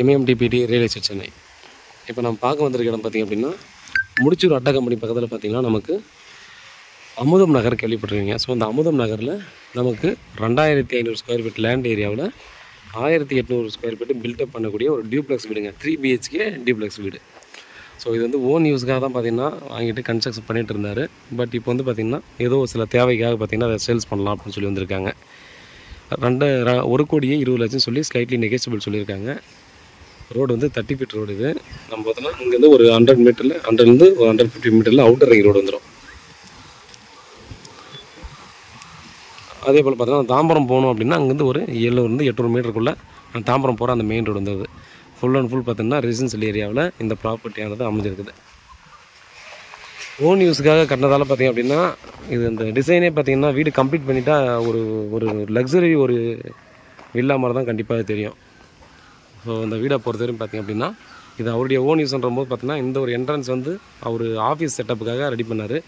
MMDPT real estate Chennai. இப்போ நம்ம பார்க்க வந்திருக்க இடம் பார்த்திங்க அப்படின்னா முடிச்சூர் அட்டா கம்பெனி பக்கத்தில் பார்த்திங்கன்னா நமக்கு அமுதம் நகர் கேள்விப்பட்டிருக்கீங்க. ஸோ அந்த அமுதம் நகரில் நமக்கு 2500 ஸ்கொயர் ஃபீட் லேண்ட் ஏரியாவில் 1800 ஸ்கொயர் ஃபீட்டு பில்டப் பண்ணக்கூடிய ஒரு டியூப்ளெக்ஸ் வீடுங்க. 3 BHK டியூப்ளெக்ஸ் வீடு. ஸோ இது வந்து ஓன் யூஸ்க்காக தான் பார்த்திங்கன்னா வாங்கிட்டு கன்ஸ்ட்ரக்ஷன் பண்ணிகிட்டு இருந்தார். பட் இப்போ வந்து பார்த்திங்கன்னா ஏதோ சில தேவைக்காக பார்த்திங்கன்னா அதை சேல்ஸ் பண்ணலாம் அப்படின்னு சொல்லி வந்திருக்காங்க. 1,20,00,000 சொல்லி ஸ்லைட்லி நெகோசியபிள் சொல்லியிருக்காங்க. ரோடு வந்து 30 ஃபீட் ரோடு. இது நம்ம பார்த்தோன்னா இங்கேருந்து ஒரு 100 மீட்டரில் 100லேருந்து ஒரு 150 மீட்டரில் அவுட்டர் ரிங் ரோடு வந்துடும். அதே போல் பார்த்தோன்னா தாம்பரம் போகணும் அப்படின்னா அங்கேருந்து ஒரு 700-800 மீட்டருக்குள்ளே தாம்பரம் போகிற அந்த மெயின் ரோடு வந்தது. ஃபுல் அண்ட் ஃபுல் பார்த்தீங்கன்னா ரெசிடென்ஷியல் ஏரியாவில் இந்த ப்ராப்பர்ட்டியானது அமைஞ்சிருக்குது. ஓன் யூஸுக்காக கட்டினதால் பார்த்திங்க அப்படின்னா இது இந்த டிசைனே பார்த்திங்கன்னா வீடு கம்ப்ளீட் பண்ணிட்டா ஒரு லக்ஸரி ஒரு வில்லா மாதிரி தான் கண்டிப்பாக தெரியும். ஸோ இந்த வீடை பொறுத்தவரைக்கும் பார்த்திங்க அப்படின்னா இது அவருடைய ஓன் யூஸ்ன்ற போது பார்த்திங்கன்னா இந்த ஒரு என்ட்ரன்ஸ் வந்து அவர் ஆஃபீஸ் செட்டப்புக்காக ரெடி பண்ணார்.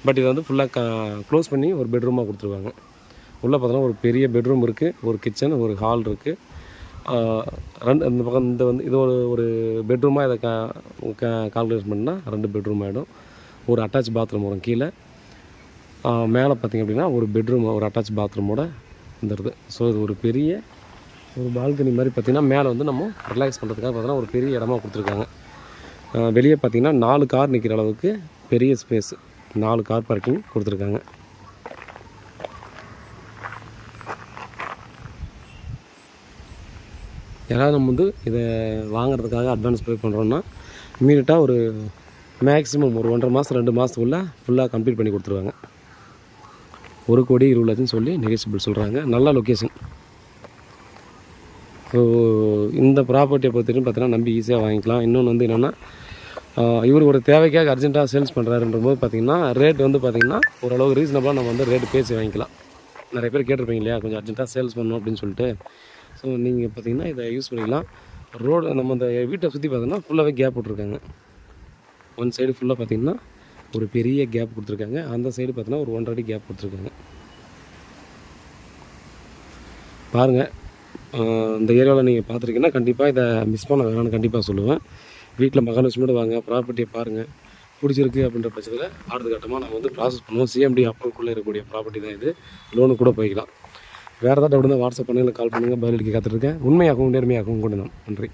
பட் இதை வந்து ஃபுல்லாக க்ளோஸ் பண்ணி ஒரு பெட்ரூமாக கொடுத்துருவாங்க. உள்ளே பார்த்தோன்னா ஒரு பெரிய பெட்ரூம் இருக்குது, ஒரு கிச்சன், ஒரு ஹால் இருக்குது. இந்த பக்கம் இந்த வந்து இது ஒரு பெட்ரூமாக இதை கால்குலேஷன் பண்ணால் 2 பெட்ரூம் ஆகிடும். ஒரு அட்டாச் பாத்ரூம் வரும் கீழே. மேலே பார்த்திங்க அப்படின்னா ஒரு பெட்ரூம் ஒரு அட்டாச் பாத்ரூமோட வந்துடுது. ஸோ இது ஒரு பெரிய ஒரு பால்கனி மாதிரி பார்த்திங்கன்னா மேலே வந்து நம்ம ரிலாக்ஸ் பண்ணுறதுக்காக பார்த்தோன்னா ஒரு பெரிய இடமா கொடுத்துருக்காங்க. வெளியே பார்த்திங்கன்னா 4 கார் நிற்கிற அளவுக்கு பெரிய ஸ்பேஸ், 4 கார் பார்க்கிங் கொடுத்துருக்காங்க. யாராவது நம்ம வந்து இதை வாங்குறதுக்காக அட்வான்ஸ் பே பண்ணுறோன்னா இமீடியட்டாக ஒரு மேக்ஸிமம் ஒரு 1.5 மாதம் 2 மாதத்துக்குள்ளே ஃபுல்லாக கம்ப்ளீட் பண்ணி கொடுத்துருவாங்க. 1,20,00,000 சொல்லி நெகோசியபிள் சொல்கிறாங்க. நல்ல லொக்கேஷன். ஸோ இந்த ப்ராப்பர்ட்டியை பொறுத்தவரைக்கும் பார்த்தீங்கன்னா நம்பி ஈஸியாக வாங்கிக்கலாம். இன்னொன்று வந்து என்னென்னா இவர் ஒரு தேவைக்காக அர்ஜென்ட்டாக சேல்ஸ் பண்ணுறாருன்ற போது பார்த்திங்கன்னா ரேட் வந்து பார்த்திங்கன்னா ஓரளவு ரீசனபிளாக நம்ம வந்து ரேட்டு பேசி வாங்கிக்கலாம். நிறைய பேர் கேட்டிருப்பீங்க இல்லையா, கொஞ்சம் அர்ஜென்ட்டாக சேல்ஸ் பண்ணணும் அப்படின்னு சொல்லிட்டு. ஸோ நீங்கள் பார்த்திங்கன்னா இதை யூஸ் பண்ணிக்கலாம். ரோடு நம்ம இந்த வீட்டை சுற்றி பார்த்தீங்கன்னா ஃபுல்லாகவே கேப் விட்ருக்காங்க. ஒன் சைடு ஃபுல்லாக பார்த்திங்கன்னா ஒரு பெரிய கேப் கொடுத்துருக்காங்க. அந்த சைடு பார்த்தீங்கன்னா ஒரு 1.5 அடி கேப் கொடுத்துருக்காங்க. பாருங்கள், இந்த ஏரியாவில் நீங்கள் பார்த்துருக்கீங்கன்னா கண்டிப்பாக இதை மிஸ் பண்ண வேணாம்னு கண்டிப்பாக சொல்லுவேன். வீட்டில் மகாலட்சுமியோடு வாங்க, ப்ராப்பர்ட்டியை பாருங்கள், பிடிச்சிருக்கு அப்படின்ற பட்சத்தில் அடுத்த கட்டமாக நம்ம வந்து ப்ராசஸ் பண்ணுவோம். CMD அப்ரூவ்க்குள்ளே இருக்கக்கூடிய ப்ராப்பர்ட்டி தான் இது. லோனு கூட போய்க்கலாம். வேறு ஏதாவது டவுட் இருந்தால் வாட்ஸ்அப் பண்ணுங்கள், கால் பண்ணுங்கள், பதிலளிக்க காத்துட்ருக்கேன். உண்மையாகவும் நேர்மையாகவும் கொண்டு தான். நன்றி.